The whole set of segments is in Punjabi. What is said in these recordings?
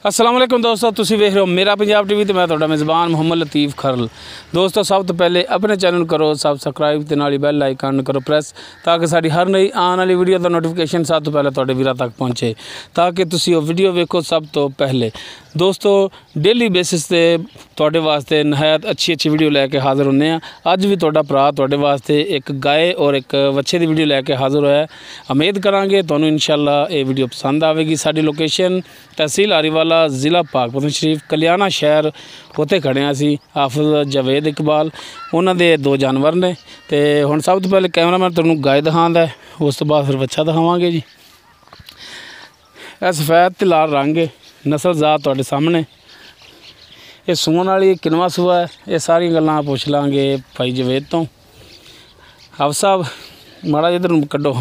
अस्सलाम वालेकुम दोस्तों, तुसी वेख रहे हो मेरा पंजाब टीवी ते मैं तुहाडा मेज़बान मोहम्मद लतीफ़ खरल। दोस्तों सब तो पहले अपने चैनल करो सबसक्राइब ते नाल बैल आइकन करो प्रेस ताकि साडी हर नई आने वाली वीडियो का नोटिफिकेशन सब तो पहले तुहाडे वीरां तक पहुँचे ताकि तुसी वो वीडियो वेखो सब तो पहले। दोस्तों डेली बेसिस ते तुहाडे वास्ते नहायत अच्छी वीडियो लैके हाज़र होने हैं। अज भी तुहाडा भरा तुहाडे वास्ते एक गाय और एक बच्चे की वीडियो लैके हाज़र होया। उम्मीद करांगे तुहानूं इंशाअल्लाह ये वीडियो पसंद आएगी। साडी लोकेशन तहसील आरीवाला, ज़िला पाकपतन शरीफ, कल्याणा शहर उत्थे खड़े हैं असीं। हाफिज़ जावेद इकबाल उन्हां दे दो जानवर ने ते हुण सब तो पहले कैमरामैन तुहानूं गाय दिखांदा है, उस तो बाद फिर बच्चा दिखावांगे जी। सफ़ैद ते लाल रंग है, नस्ल जात तुहाडे सामने। ये सूण वाली किनवा सूआ है, ये सारी गल्लां पुछ लांगे भाई जवेद तो। हाफिज़ साहब माड़ा इधर कड्डो।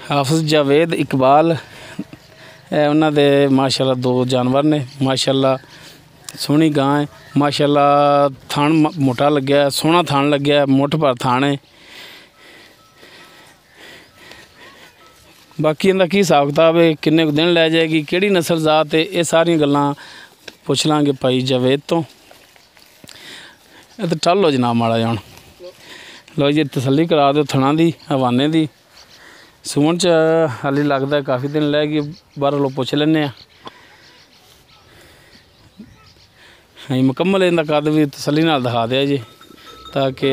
हाफिज़ जावेद इकबाल उन्हां दे माशाअल्लाह दो जानवर ने। माशाअल्लाह सोहनी गां है, माशाअल्लाह थान मोटा लग्या, सोहना थान लग्या, मुठ भर थान है। बाकी इनका की हिसाब किताब है, किन्ने को दिन लै जाएगी, किहड़ी नस्ल जात है, ये सारियां गल्लां पुछ लांगे भाई जावेद तो। तो टल हो जनाब माड़ा जा, लो जी तसल्ली करा दो थणा दी हवाने दी। सूण च हाली लगता काफ़ी दिन लैगी, बाहर लोग पुछ लें। हाँ मुकम्मल इनका कद भी तसल्ली नाल दिखा दिया जी ताकि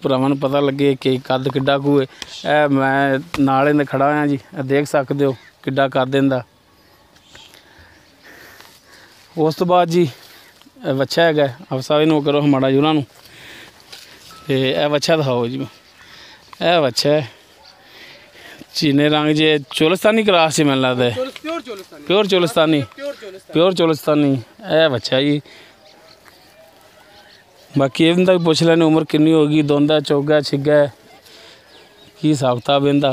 भरावां नूं पता लगे कि कद किड्डा कू है। ए मैं नाल इहदे खड़ा हाँ जी, देख सकते हो किड्डा कद इहदा। उस तो बाद जी बच्चा है, अफसा इनू करो माड़ा जी उन्होंने ते ए बच्चा दिखाओ जी। ए बच्चा है चीने रंग जे चोलिस्तानी क्रास जी, मैनूं लगदा है प्योर चोलिस्तानी ए बच्चा जी। बाकी इनका भी पुछ लैने उम्र कितनी होगी, दोंदा चोगा छिग्गा की हिसाब किताब इनका,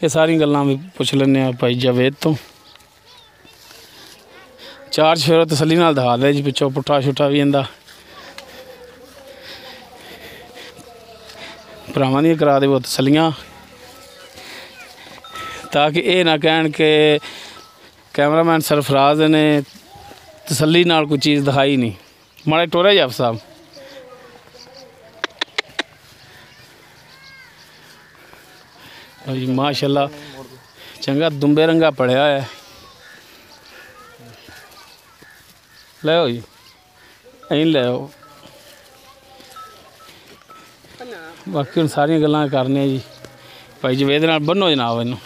ये सारी गल्लां भी पुछ लैने भाई जावेद तो। चार चफेरा तसल्ली नाल दिखा दे जी, पिछों पुट्ठा छुट्ठा भी इनका भरावां दी करा दे वो तसल्लियां ताकि ये ना कहन के कैमरामैन सरफराज ने तसल्ली नाल कोई चीज़ दिखाई नहीं। माड़े टोरे जी अफसर साहब जी माशाअल्लाह चंगा दुंबे रंगा पड़िया है। लो जी अं लो, बाकी हम सारिया गल्लां करने जी भाई जवेद नाल। बन्नो जनाब इनू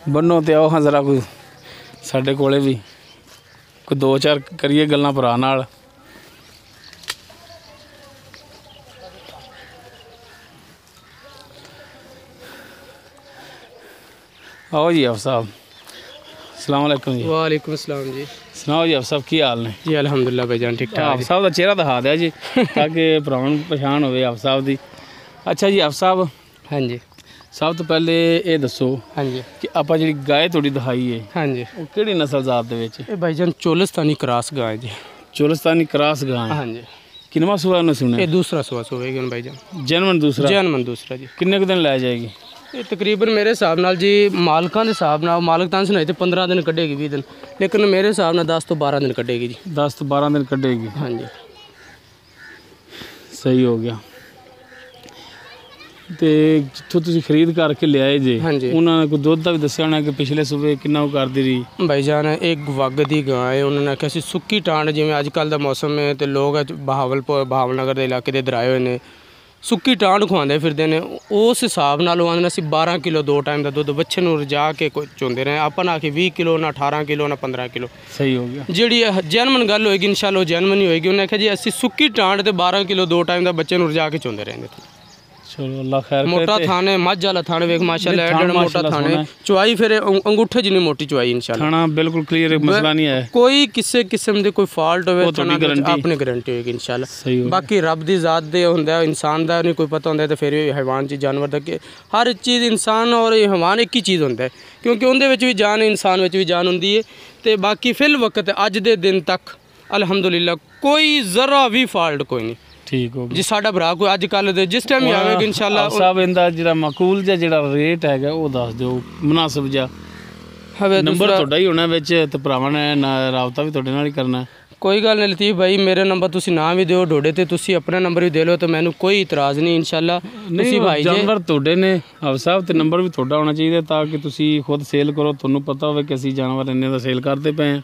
बन्नो तो आओ हाँ जरा कोई साढ़े कोले भी कोई दो चार करिए गल्लां भरा नाल। आओ जी अफ साहब, अस्सलाम वालेकुम जी। वालेकुम अस्सलाम जी। सुनाओ जी अफ साहब की हाल ने जी? अल्हम्दुलिल्लाह भाईजान ठीक ठाक। अफ साहब का चेहरा दिखा दिया जी ताकि भरावां नूं पछाण होवे अफ साहब दी। अच्छा जी अफ साहब, हाँ जी सब तो पहले ये दसो हाँ जी कि आपां जिहड़ी गाय तुहाडी दिखाई है हाँ जी, वो किहड़ी नस्ल जात दे विच? ये भाईजान चोलिस्तानी क्रास गाय जी। चोलिस्तानी क्रास गाय, हाँ जी। किनवा सूआ उन्हें सुने? ये दूसरा सुआ होगा भाईजान, जन्मन दूसरा? जन्मन दूसरा जी। किन्ने कुछ दिन लै जाएगी? ये तकरीबन मेरे हिसाब नाल जी मालकां दे हिसाब नाल, मालक तां सुनाई तो 15 दिन कड्ढेगी, 20 दिन, लेकिन मेरे हिसाब नाल 10 तो 12 दिन कड्ढेगी जी। 10 तो 12 दिन कड्ढेगी? हाँ जी सही हो गया। तो जितों तुसीं खरीद करके लियाए जे, हाँ जी, उन्होंने कोई दुध का भी दस्सिया होना कि पिछले सूबे कितना करती रही? भाईजान एक वग दी गां है, उन्होंने आख्या सी सुक्की टांड जिवें अजकल दा मौसम है तो लोग बहावलपुर भावनगर के इलाके दे इधर आए हुए ने सुक्की टांड खुआंदे फिरदे ने। उस हिसाब नाल आंदे असीं 12 किलो 2 टाइम का दुध बच्चे नूं रजा के चोंदे रहे। अपन आखी 20 किलो ना 18 किलो ना 15 किलो। सही हो गया। जिहड़ी जैनमन गल होएगी इंशाअल्लाह जैनमन ही होएगी। उन्हें आख्या जी असीं सुक्की टांड ते 12 किलो 2 टाइम का बच्चे नूं रजा के चोंदे रहंदे। चलो अल्लाह खैर मोटा थाने मझ वाला थाने वेख माशाअल्लाह एडा मोटा थाने, चुआई फिर अंगूठे जिन्नी मोटी चुआई इंशाअल्लाह। थाना बिल्कुल क्लियर, मसला नहीं है। कोई किसी किस्म दे कोई फॉल्ट होवे तो अपनी गारंटी होगी इंशाअल्लाह। बाकी रब दी जात दे हुंदा, इंसान दा नहीं कोई पता हुंदा, तो फिर हैवान च जानवर दा हर चीज़ इंसान और हैवान एक ही चीज़ हुंदा है, क्योंकि उहदे विच भी जान है, इंसान विच भी जान हुंदी है। तो बाकी फिल वक्त अज दे दिन तक अल्हम्दुलिल्लाह कोई ज़रा भी फॉल्ट कोई नहीं। ਠੀਕ ਹੋ ਗਿਆ ਜੀ ਸਾਡਾ ਭਰਾ ਕੋਈ ਅੱਜ ਕੱਲ ਦੇ ਜਿਸ ਟਾਈਮ ਹੀ ਆਵੇਗਾ ਇਨਸ਼ਾਅੱਲਾ ਸਾਹਿਬ ਇਹਦਾ ਜਿਹੜਾ ਮਾਕੂਲ ਜਿਹਾ ਜਿਹੜਾ ਰੇਟ ਹੈਗਾ ਉਹ ਦੱਸ ਦਿਓ ਮੁਨਾਸਬ ਜਿਹਾ। ਹਵੇ ਨੰਬਰ ਤੁਹਾਡਾ ਹੀ ਹੋਣਾ ਵਿੱਚ ਤੇ ਭਰਾਵਾਂ ਨੇ ਰਾਬਤਾ ਵੀ ਤੁਹਾਡੇ ਨਾਲ ਹੀ ਕਰਨਾ। ਕੋਈ ਗੱਲ ਨਹੀਂ ਲਤੀਫ ਭਾਈ, ਮੇਰੇ ਨੰਬਰ ਤੁਸੀਂ ਨਾ ਵੀ ਦਿਓ ਡੋਡੇ ਤੇ, ਤੁਸੀਂ ਆਪਣਾ ਨੰਬਰ ਵੀ ਦੇ ਲਓ ਤਾਂ ਮੈਨੂੰ ਕੋਈ ਇਤਰਾਜ਼ ਨਹੀਂ ਇਨਸ਼ਾਅੱਲਾ। ਤੁਸੀਂ ਭਾਈ ਜਾਨਵਰ ਤੁਹਾਡੇ ਨੇ ਹਾਫਿਜ਼ ਸਾਹਿਬ ਤੇ ਨੰਬਰ ਵੀ ਤੁਹਾਡਾ ਹੋਣਾ ਚਾਹੀਦਾ ਤਾਂ ਕਿ ਤੁਸੀਂ ਖੁਦ ਸੇਲ ਕਰੋ, ਤੁਹਾਨੂੰ ਪਤਾ ਹੋਵੇ ਕਿ ਅਸੀਂ ਜਾਨਵਰ ਇੰਨੇ ਦਾ ਸੇਲ ਕਰਦੇ ਪਏ ਹਾਂ।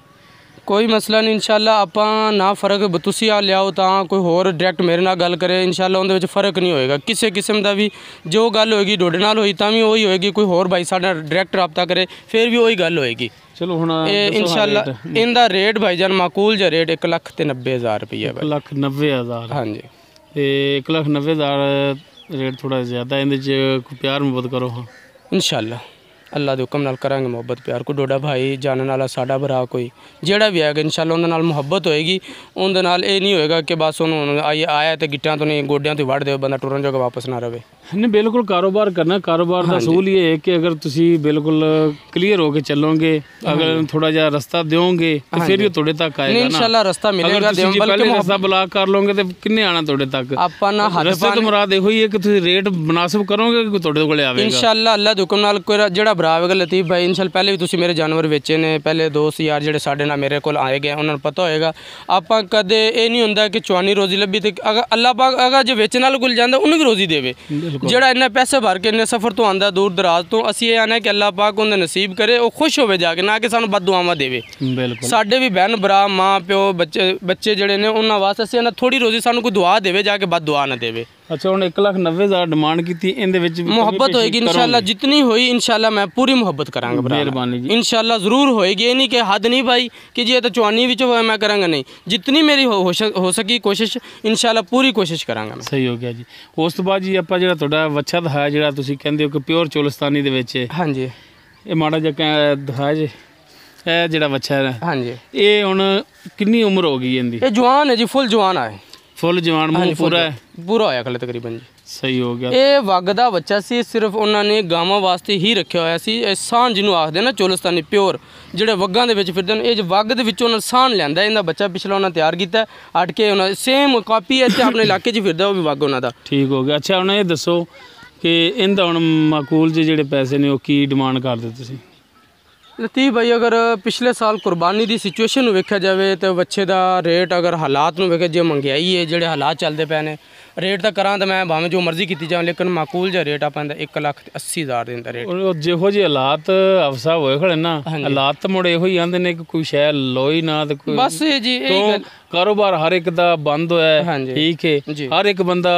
ਕੋਈ ਮਸਲਾ ਨਹੀਂ ਇਨਸ਼ਾਅੱਲਾ। ਆਪਾਂ ਨਾ ਫਰਕ ਤੁਸੀਂ ਆ ਲਿਆਓ ਤਾਂ ਕੋਈ ਹੋਰ ਡਾਇਰੈਕਟ ਮੇਰੇ ਨਾਲ ਗੱਲ ਕਰੇ ਇਨਸ਼ਾਅੱਲਾ ਉਹਦੇ ਵਿੱਚ ਫਰਕ ਨਹੀਂ ਹੋਏਗਾ ਕਿਸੇ ਕਿਸਮ ਦਾ ਵੀ। ਜੋ ਗੱਲ ਹੋਏਗੀ ਡੋਡੇ ਨਾਲ ਹੋਈ ਤਾਂ ਵੀ ਉਹੀ ਹੋਏਗੀ, ਕੋਈ ਹੋਰ ਭਾਈ ਸਾਡਾ ਡਾਇਰੈਕਟ ਰਾਬਤਾ ਕਰੇ ਫਿਰ ਵੀ ਉਹੀ ਗੱਲ ਹੋਏਗੀ। ਚਲੋ ਹੁਣ ਇਹ ਇਨਸ਼ਾਅੱਲਾ ਇਹਦਾ ਰੇਟ ਭਾਈਜਾਨ ਮਾਕੂਲ ਜਿਹਾ ਰੇਟ 1,90,000 ਰੁਪਈਆ। 1,90,000 ਹਾਂਜੀ ਤੇ 1,90,000 ਰੇਟ ਥੋੜਾ ਜ਼ਿਆਦਾ, ਇਹਦੇ 'ਚ ਕੋਈ ਪਿਆਰ ਮੁਹੱਬਤ ਕਰੋ। ਹਾਂ ਇਨਸ਼ਾਅੱਲਾ ਅੱਲਾ ਦੇ ਹੁਕਮ ਨਾਲ ਕਰਾਂਗੇ ਮੁਹੱਬਤ ਪਿਆਰ। ਕੋਈ ਡੋਡਾ ਭਾਈ ਜਾਣਨ ਵਾਲਾ ਸਾਡਾ ਭਰਾ ਕੋਈ ਜਿਹੜਾ ਵੀ ਹੈਗਾ ਇਨਸ਼ਾਅੱਲਾ ਉਹਦੇ ਨਾਲ ਮੁਹੱਬਤ ਹੋਏਗੀ। ਉਹਦੇ ਨਾਲ ਇਹ ਨਹੀਂ ਹੋਏਗਾ ਕਿ ਬਸ ਉਹਨੂੰ ਆਇਆ ਤੇ ਗਿੱਟਾਂ ਤੋਂ ਨਹੀਂ ਗੋਡਿਆਂ ਤੋਂ ਵੜ ਦਿਓ ਬੰਦਾ ਟੁਰਨ ਜੋਗਾ ਵਾਪਸ ਨਾ ਰਵੇ। ਨਹੀਂ ਬਿਲਕੁਲ ਕਾਰੋਬਾਰ ਕਰਨਾ। ਕਾਰੋਬਾਰ ਦਾ ਅਸੂਲ ਇਹ ਹੈ ਕਿ ਅਗਰ ਤੁਸੀਂ ਬਿਲਕੁਲ ਕਲੀਅਰ ਹੋ ਕੇ ਚੱਲੋਗੇ, ਅਗਰ ਥੋੜਾ ਜਿਹਾ ਰਸਤਾ ਦਿਓਗੇ ਤੇ ਫਿਰ ਹੀ ਤੁਹਾਡੇ ਤੱਕ ਆਏਗਾ ਨਾ ਇਨਸ਼ਾਅੱਲਾ ਰਸਤਾ ਮਿਲੇਗਾ। ਜੇ ਪਹਿਲੇ ਰਸਤਾ ਬਲਾਕ ਕਰ ਲੋਗੇ ਤੇ ਕਿੰਨੇ ਆਣਾ ਤੁਹਾਡੇ ਤੱਕ। ਆਪਾਂ ਨਾ ਰਸਤੇ ਤੋਂ ਮੁਰਾਦ ਇਹੋ ਹੀ ਹੈ ਕਿ ਤੁਸੀਂ ਰੇਟ ਮੁਨਾਸਿਬ ਕਰੋਗੇ ਕਿ ਤੁਹਾਡੇ ਕੋਲੇ ਆਵੇਗਾ ਇਨਸ਼ਾਅੱਲਾ। ਅੱਲਾ ਦੇ ਹੁਕਮ ਨਾਲ ਕੋਈ ਜਿਹੜਾ ਭਰਾ ਆਵੇਗਾ ਲਤੀਫ ਭਾਈ ਇਨਸ਼ਾਅੱਲਾ ਪਹਿਲੇ ਵੀ ਤੁਸੀਂ ਮੇਰੇ ਜਾਨਵਰ ਵੇਚੇ ਨੇ, ਪਹਿਲੇ ਦੋਸਤ ਯਾਰ ਜਿਹੜੇ ਸਾਡੇ ਨਾਲ ਮੇਰੇ ਕੋਲ ਆਏ ਗਏ ਉਹਨਾਂ ਨੂੰ ਪਤਾ ਹੋਏਗਾ। ਆਪਾਂ ਕਦੇ ਇਹ ਨਹੀਂ ਹੁੰਦਾ ਕਿ ਚਵਾਨੀ ਰੋਜ਼ੀ ਲੱਭੀ ਤੇ ਅਗਰ ਅੱਲਾ ਪਾਕ ਅਗਰ ਜੇ ਵੇਚਣ ਨਾਲ ਕੋਲ ਜਾਂਦਾ ਉਹਨੂੰ ਵੀ ਰੋਜ਼ੀ ਦੇਵੇ। ਜਿਹੜਾ ਇੰਨੇ ਪੈਸੇ ਭਰ ਕੇ ਇੰਨੇ ਸਫ਼ਰ ਤੋਂ ਆਉਂਦਾ ਦੂਰ ਦਰਾਜ਼ ਤੋਂ, ਅਸੀਂ ਇਹ ਆਣਾ ਕਿ ਅੱਲਾ ਪਾਕ ਉਹਦੇ ਨਸੀਬ ਕਰੇ ਉਹ ਖੁਸ਼ ਹੋਵੇ ਜਾ ਕੇ, ਨਾ ਕਿ ਸਾਨੂੰ ਬਦਦੁਆਵਾਂ ਦੇਵੇ। ਬਿਲਕੁਲ ਸਾਡੇ ਵੀ ਭੈਣ ਭਰਾ ਮਾਂ ਪਿਓ ਬੱਚੇ ਜਿਹੜੇ ਨੇ ਉਹਨਾਂ ਵਾਸਤੇ ਅਸੀਂ ਇਹਨਾਂ ਥੋੜੀ ਰੋਜ਼ੀ ਸਾਨੂੰ ਕੋਈ ਦੁਆ ਦੇਵੇ ਜਾ ਕੇ ਬਦਦੁਆ ਨਾ ਦੇਵੇ। ਅੱਛਾ ਹੁਣ 1,90,000 ਡਿਮਾਂਡ ਕੀਤੀ, ਇਹਦੇ ਵਿੱਚ ਮੁਹੱਬਤ ਹੋਏਗੀ ਇਨਸ਼ਾਅੱਲਾ ਜਿਤਨੀ ਹੋਈ ਇਨਸ਼ਾਅੱਲਾ ਮੈਂ ਪੂਰੀ ਮੁਹੱਬਤ ਕਰਾਂਗਾ। ਮਿਹਰਬਾਨੀ ਜੀ ਇਨਸ਼ਾਅੱਲਾ ਜ਼ਰੂਰ ਹੋਏਗੀ। ਇਹ ਨਹੀਂ ਕਿ ਹੱਦ ਨਹੀਂ ਭਾਈ ਕਿ ਜੀ ਇਹ ਤਾਂ ਚਵਾਨੀ ਵਿੱਚ ਹੋਇਆ ਮੈਂ ਕਰਾਂਗਾ, ਨਹੀਂ ਜਿਤਨੀ ਮੇਰੀ ਹੋ ਸਕੀ ਕੋਸ਼ਿਸ਼ ਇਨਸ਼ਾਅੱਲਾ ਪੂਰੀ ਕੋਸ਼ਿਸ਼ ਕਰਾਂਗਾ ਮੈਂ। ਸਹੀ ਹੋ ਗਿਆ ਜੀ। ਉਸ ਤੋਂ ਬਾਅਦ ਜੀ ਆਪਾਂ ਜਿਹੜਾ ਤੁਹਾਡਾ ਵੱਛਾ ਦਿਖਾਇਆ ਜਿਹੜਾ ਤੁਸੀਂ ਕਹਿੰਦੇ ਹੋ ਕਿ ਪਿਓਰ ਚੋਲਿਸਤਾਨੀ ਦੇ ਵਿੱਚ ਹਾਂਜੀ ਇਹ ਮਾੜਾ ਜਿਹਾ ਦਿਖਾਇਆ ਜੀ ਇਹ ਜਿਹੜਾ ਵੱਛਾ ਹੈ ਹਾਂਜੀ ਇਹ ਹੁਣ ਕਿੰਨੀ ਉਮਰ ਹੋ ਗਈ ਇਹਦੀ? ਇਹ ਜਵਾਨ ਹੈ ਜੀ, ਫੁੱਲ ਜਵਾਨ ਹੈ, ਫੁੱਲ ਜਵਾਨ ਮੂੰਹ ਪੂਰਾ ਹੋਇਆ ਖਲੇ ਤਕਰੀਬਨ ਜੀ। ਸਹੀ ਹੋ ਗਿਆ। ਇਹ ਵੱਗ ਦਾ ਬੱਚਾ ਸੀ, ਸਿਰਫ ਉਹਨਾਂ ਨੇ ਗਾਵਾਂ ਵਾਸਤੇ ਹੀ ਰੱਖਿਆ ਹੋਇਆ ਸੀ। ਇਹ ਸਾਨ ਜਿਹਨੂੰ ਆਖਦੇ ਨਾ ਚੋਲਿਸਤਾਨੀ ਪਿਓਰ ਜਿਹੜੇ ਵੱਗਾਂ ਦੇ ਵਿੱਚ ਫਿਰਦੇ ਨੇ, ਇਹ ਵੱਗ ਦੇ ਵਿੱਚੋਂ ਉਹਨਾਂ ਸਾਨ ਲਿਆਂਦਾ। ਇਹਦਾ ਬੱਚਾ ਪਿਛਲਾ ਉਹਨਾਂ ਤਿਆਰ ਕੀਤਾ ਹਟ ਕੇ ਉਹਨਾਂ ਸੇਮ ਕਾਪੀ ਇੱਥੇ ਆਪਣੇ ਇਲਾਕੇ 'ਚ ਫਿਰਦਾ ਉਹ ਵੀ ਵੱਗ ਉਹਨਾਂ ਦਾ। ਠੀਕ ਹੋ ਗਿਆ। ਅੱਛਾ ਹੁਣ ਇਹ ਦੱਸੋ ਕਿ ਇਹਦਾ ਹੁਣ ਮਾਕੂਲ ਜਿਹੜੇ ਪੈਸੇ ਨੇ ਉਹ ਕੀ ਡਿਮਾਂਡ ਕਰਦੇ ਤੁਸੀਂ? ਲਤੀਫ ਭਾਈ ਅਗਰ ਪਿਛਲੇ ਸਾਲ ਕੁਰਬਾਨੀ ਦੀ ਸਿਚੁਏਸ਼ਨ ਨੂੰ ਵੇਖਿਆ ਜਾਵੇ ਤਾਂ ਬੱਚੇ ਦਾ ਰੇਟ ਅਗਰ ਹਾਲਾਤ ਨੂੰ ਵੇਖੇ ਜੇ ਮਹਿੰਗਾਈ ਹੈ ਜਿਹੜੇ ਹਾਲਾਤ ਚੱਲਦੇ ਪਏ ਨੇ ਰੇਟ ਤਾਂ ਕਰਾਂ ਤਾਂ ਮੈਂ ਭਾਵੇਂ ਜੋ ਮਰਜ਼ੀ ਕੀਤੀ ਜਾਵਾਂ ਲੇਕਿਨ ਮਾਕੂਲ ਜਿਹਾ ਰੇਟ ਆਪਾਂ ਦਾ 1,80,000 ਦੇ ਅੰਦਰ ਰੇਟ। ਜਿਹੋ ਜਿਹੇ ਹਾਲਾਤ ਅਫਸਾ ਹੋਏ ਖੜੇ ਨਾ ਹਾਲਾਤ ਤਾਂ ਮੁੜੇ ਇਹੋ ਹੀ ਆਂਦੇ ਨੇ ਕਿ ਕੋਈ ਸ਼ੈ ਲੋਈ ਨਾ ਤੇ ਕੋਈ ਬਸ ਜੀ ਇਹ ਕਾਰੋਬਾਰ ਹਰ ਇੱਕ ਦਾ ਬੰਦ ਹੋਇਆ ਹੈ। ਠੀਕ ਹੈ ਹਰ ਇੱਕ ਬੰਦਾ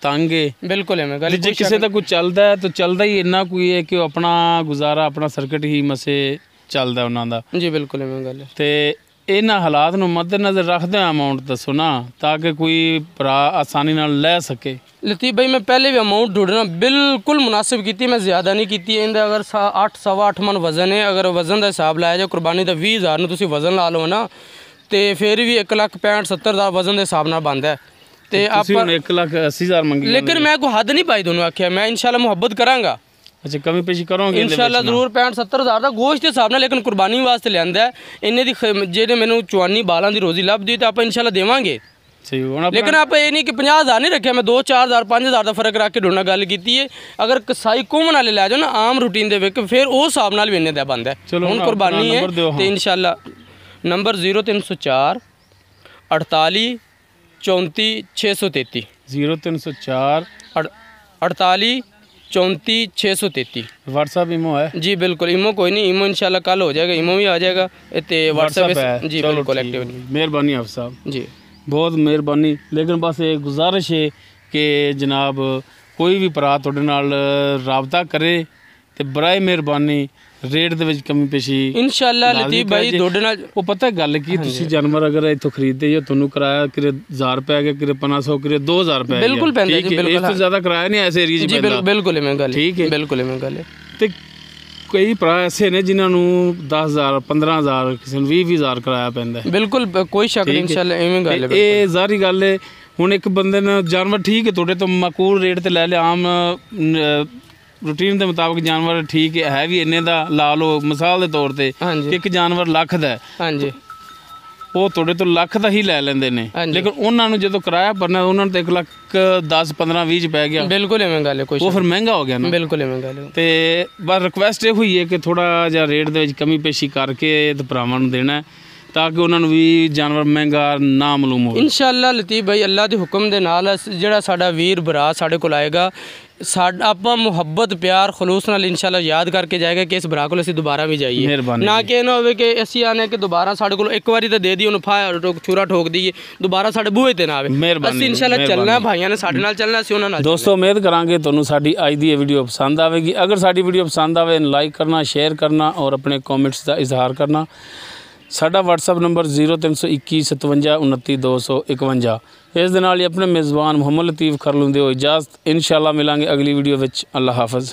ਤੰਗ ਹੈ। ਬਿਲਕੁਲ ਐਵੇਂ ਗੱਲ ਜੇ ਕਿਸੇ ਦਾ ਕੋਈ ਚੱਲਦਾ ਹੈ ਤਾਂ ਚੱਲਦਾ ਹੀ ਇੰਨਾ ਕੋਈ ਹੈ ਕਿ ਉਹ ਆਪਣਾ ਗੁਜ਼ਾਰਾ ਆਪਣਾ ਸਰਕਟ ਹੀ ਮਸੇ ਚੱਲਦਾ ਉਹਨਾਂ ਦਾ ਜੀ। ਬਿਲਕੁਲ ਐਵੇਂ ਗੱਲ ਹੈ। ਤੇ ਇਹਨਾਂ ਹਾਲਾਤ ਨੂੰ ਮੱਦੇਨਜ਼ਰ ਰੱਖਦੇ ਅਮਾਊਂਟ ਦੱਸੋ ਨਾ ਤਾਂ ਕਿ ਕੋਈ ਭਰਾ ਆਸਾਨੀ ਨਾਲ ਲੈ ਸਕੇ। ਲਤੀਫ ਭਾਈ ਮੈਂ ਪਹਿਲੇ ਵੀ ਅਮਾਊਂਟ ਢੂੰढना ਬਿਲਕੁਲ ਮੁਨਾਸਿਬ ਕੀਤੀ, ਮੈਂ ਜ਼ਿਆਦਾ ਨਹੀਂ ਕੀਤੀ। ਇਹਦਾ ਅਗਰ 8 ਮਨ ਵਜ਼ਨ ਹੈ, ਅਗਰ ਵਜ਼ਨ ਦਾ ਹਿਸਾਬ ਲਾਇਆ ਜਾਏ ਕੁਰਬਾਨੀ ਦਾ 20,000 ਨੂੰ ਤੁਸੀਂ ਵਜ਼ਨ ਲਾ ਲਓ ਨਾ ਤੇ ਫਿਰ ਵੀ 1,65,70,000 ਵਜ਼ਨ ਦੇ ਹਿਸਾਬ ਨਾਲ ਬਣਦਾ ਹੈ। ਤੇ ਆਪਾਂ 1,80,000 ਮੰਗੀ ਲੇਕਿਨ ਮੈਂ ਕੋਈ ਹੱਦ ਨਹੀਂ ਪਾਈ ਤੁਹਾਨੂੰ ਆਖਿਆ, ਮੈਂ ਇਨਸ਼ਾਅੱਲਾ ਮੁਹੱਬਤ ਕਰਾਂਗਾ। ਅੱਛਾ ਕਮੀ ਪੇਸ਼ੀ ਕਰੋਗੇ ਇਨਸ਼ਾਅੱਲਾ ਜ਼ਰੂਰ 65,70,000 ਦਾ ਗੋਸ਼ਤ ਦੇ ਹਿਸਾਬ ਨਾਲ ਲੇਕਿਨ ਕੁਰਬਾਨੀ ਵਾਸਤੇ ਲਿਆਂਦਾ ਇੰਨੇ ਦੀ ਜਿਹੜੇ ਮੈਨੂੰ ਚਵਾਨੀ ਬਾਲਾਂ ਦੀ ਰੋਜ਼ੀ ਲੱਭਦੀ ਤਾਂ ਆਪਾਂ ਇਨਸ਼ਾਅੱਲਾ ਦੇਵਾਂਗੇ। ਲੇਕਿਨ ਆਪਾਂ ਇਹ ਨਹੀਂ ਕਿ 50,000 ਨਹੀਂ ਰੱਖਿਆ, ਮੈਂ 2-4,000 5,000 ਦਾ ਫਰਕ ਰੱਖ ਕੇ ਢੂੰढਣਾ ਗੱਲ ਕੀਤੀ ਹੈ। ਅਗਰ ਕਸਾਈ ਘੁੰਮਣ ਵਾਲੇ ਲੈ ਜਾਓ ਨਾ ਆਮ ਰੂਟੀਨ ਦੇ ਵਿੱਚ ਫਿਰ ਉਹ ਹਿਸਾਬ ਨਾਲ ਵੀ ਇੰਨੇ ਦਾ ਬਣਦਾ। ਹੁਣ ਕੁਰਬਾਨੀ ਹੈ ਤੇ ਇਨਸ਼ਾਅੱਲਾ ਨੰਬਰ 0304 48 34 633 0304 48 34 633 व्हाट्सएप इमो है जी। बिल्कुल इमो कोई नहीं, इमो इंशाल्लाह कल हो जाएगा, इमो भी आ जाएगा ते व्हाट्सएप जी बिल्कुल एक्टिव। मेहरबानी आप साहब जी बहुत मेहरबानी। लेकिन बस एक गुजारिश है कि जनाब कोई भी भरा तुहाडे नाल राबता करे तो बराए मेहरबानी रेट ਦੇ ਵਿੱਚ ਕਮੀ ਪੇਸ਼ੀ ਇਨਸ਼ਾਅੱਲਾ ਲਤੀਫ ਭਾਈ ਤੁਹਾਡੇ ਨਾਲ ਉਹ ਪਤਾ ਗੱਲ ਕੀ ਤੁਸੀਂ ਜਾਨਵਰ ਅਗਰ ਇੱਥੋਂ ਖਰੀਦਦੇ ਹੋ ਤੁਹਾਨੂੰ ਕਿਰਾਇਆ ਕਿਰੇ 1000 ਰੁਪਏ ਗਿਆ ਕਿਰੇ 1500 ਕਿਰੇ 2000 ਰੁਪਏ ਬਿਲਕੁਲ ਪੈਂਦਾ ਜੀ। ਬਿਲਕੁਲ ਇਸ ਤੋਂ ਜ਼ਿਆਦਾ ਕਿਰਾਇਆ ਨਹੀਂ ਐਸੇ ਏਰੀਆ 'ਚ ਪੈਂਦਾ। ਬਿਲਕੁਲ ਐਵੇਂ ਗੱਲ ਠੀਕ ਹੈ ਬਿਲਕੁਲ ਐਵੇਂ ਗੱਲ ਹੈ। ਤੇ ਕਈ ਭਰਾ ਐਸੇ ਨੇ ਜਿਨ੍ਹਾਂ ਨੂੰ 10,000 15,000 ਕਿਸੇ ਨੂੰ 20,000 ਕਿਰਾਇਆ ਪੈਂਦਾ। ਬਿਲਕੁਲ ਕੋਈ ਸ਼ੱਕ ਨਹੀਂ ਇਨਸ਼ਾਅੱਲਾ ਐਵੇਂ ਗੱਲ ਹੈ। ਇਹ ਜ਼ਾਹਰੀ ਗੱਲ ਹੈ। ਹੁਣ ਇੱਕ ਬੰਦੇ ਨੇ ਜਾਨਵਰ ਠੀਕ ਹੈ ਤੁਹਾਡੇ ਤੋਂ ਮਾਕੂਲ ਰੇਟ ਤੇ ਲੈ ਲਿਆ ਆਮ रूटीन के मुताबिक जानवर ठीक है भी इन्ने दा ला लो मिसाल के तौर पर एक जानवर लख दा है। हाँ जी ਉਹ ਤੁਹਾਡੇ ਤੋਂ ਲੱਖ ਦਾ ਹੀ ਲੈ ਲੈਂਦੇ ਨੇ, ਹਾਂਜੀ। ਲੇਕਿਨ ਉਹਨਾਂ ਨੂੰ ਜਦੋਂ ਕਿਰਾਇਆ ਭਰਨਾ ਉਹਨਾਂ ਨੂੰ ਤਾਂ 1 ਲੱਖ 10 15 20 ਚ ਪੈ ਗਿਆ। ਬਿਲਕੁਲ ਇਵੇਂ ਗੱਲ ਹੈ, ਕੋਈ ਉਹ ਫਿਰ ਮਹਿੰਗਾ ਹੋ ਗਿਆ ਨਾ। ਬਿਲਕੁਲ ਇਵੇਂ ਗੱਲ ਹੈ। ਤੇ ਬਸ ਰਿਕੁਐਸਟ ਇਹ ਹੋਈ ਹੈ ਕਿ ਥੋੜਾ ਜਿਹਾ ਰੇਟ ਦੇ ਵਿੱਚ ਕਮੀ ਪੇਸ਼ੀ ਕਰਕੇ ਤੇ ਭਰਾਵਾਂ ਨੂੰ ਦੇਣਾ, ਤਾਂ ਕਿ ਉਹਨਾਂ ਨੂੰ ਵੀ ਜਾਨਵਰ ਮਹਿੰਗਾ ਨਾ ਮਾਲੂਮ ਹੋਵੇ। ਇਨਸ਼ਾਅੱਲਾ ਲਤੀਫ ਭਾਈ, ਅੱਲਾ ਦੇ ਹੁਕਮ ਦੇ ਨਾਲ ਜਿਹੜਾ ਸਾਡਾ ਵੀਰ ਭਰਾ ਸਾਡੇ ਕੋਲ ਆਏਗਾ, ਸਾਡਾ ਆਪਾਂ ਮੁਹੱਬਤ ਪਿਆਰ ਖਲੂਸ ਨਾਲ ਇਨਸ਼ਾਅੱਲਾ ਯਾਦ ਕਰਕੇ ਜਾਏਗਾ ਕਿ ਇਸ ਭਰਾ ਕੋਲ ਅਸੀਂ ਦੁਬਾਰਾ ਵੀ ਜਾਈਏ। ਮਿਹਰਬਾਨੀ। ਨਾ ਕਿ ਇਹ ਨਾ ਹੋਵੇ ਕਿ ਅਸੀਂ ਆਨੇ ਕਿ ਦੁਬਾਰਾ ਸਾਡੇ ਕੋਲ ਇੱਕ ਵਾਰੀ ਤਾਂ ਦੇ ਦੀ ਉਹਨੂੰ ਛੁਰਾ ਠੋਕ ਦਈਏ, ਦੁਬਾਰਾ ਸਾਡੇ ਬੂਹੇ ਤੇ ਨਾ ਆਵੇ। ਮਿਹਰਬਾਨੀ। ਅਸੀਂ ਇਨਸ਼ਾਅੱਲਾ ਚੱਲਣਾ, ਭਾਈਆਂ ਨੇ ਸਾਡੇ ਨਾਲ ਚੱਲਣਾ, ਅਸੀਂ ਉਹਨਾਂ ਨਾਲ ਦੋਸਤੋ ਉਮੀਦ ਕਰਾਂਗੇ ਤੁਹਾਨੂੰ ਸਾਡੀ ਅੱਜ ਦੀ ਇਹ ਵੀਡੀਓ ਪਸੰਦ ਆਵੇਗੀ। ਅਗਰ ਸਾਡੀ ਵੀਡੀਓ ਪਸੰਦ ਆਵੇ ਲਾਈਕ ਕਰਨਾ, ਸ਼ੇਅਰ ਕਰਨਾ ਔਰ ਆਪਣੇ ਕਮੈਂਟਸ ਦਾ ਇਜ਼ਹਾਰ ਕਰਨਾ। ਸਾਡਾ WhatsApp ਨੰਬਰ 0321 57 29 251। ਇਸ ਦੇ ਨਾਲ ਹੀ ਆਪਣੇ ਮੇਜ਼ਬਾਨ ਮੁਹੰਮਦ ਲਤੀਫ ਖਰਲ ਹੁੰਦੇ ਹੋ ਇਜਾਜ਼ਤ। ਇਨਸ਼ਾਅੱਲਾ ਮਿਲਾਂਗੇ ਅਗਲੀ ਵੀਡੀਓ ਵਿੱਚ। ਅੱਲਾ ਹਾਫਿਜ਼।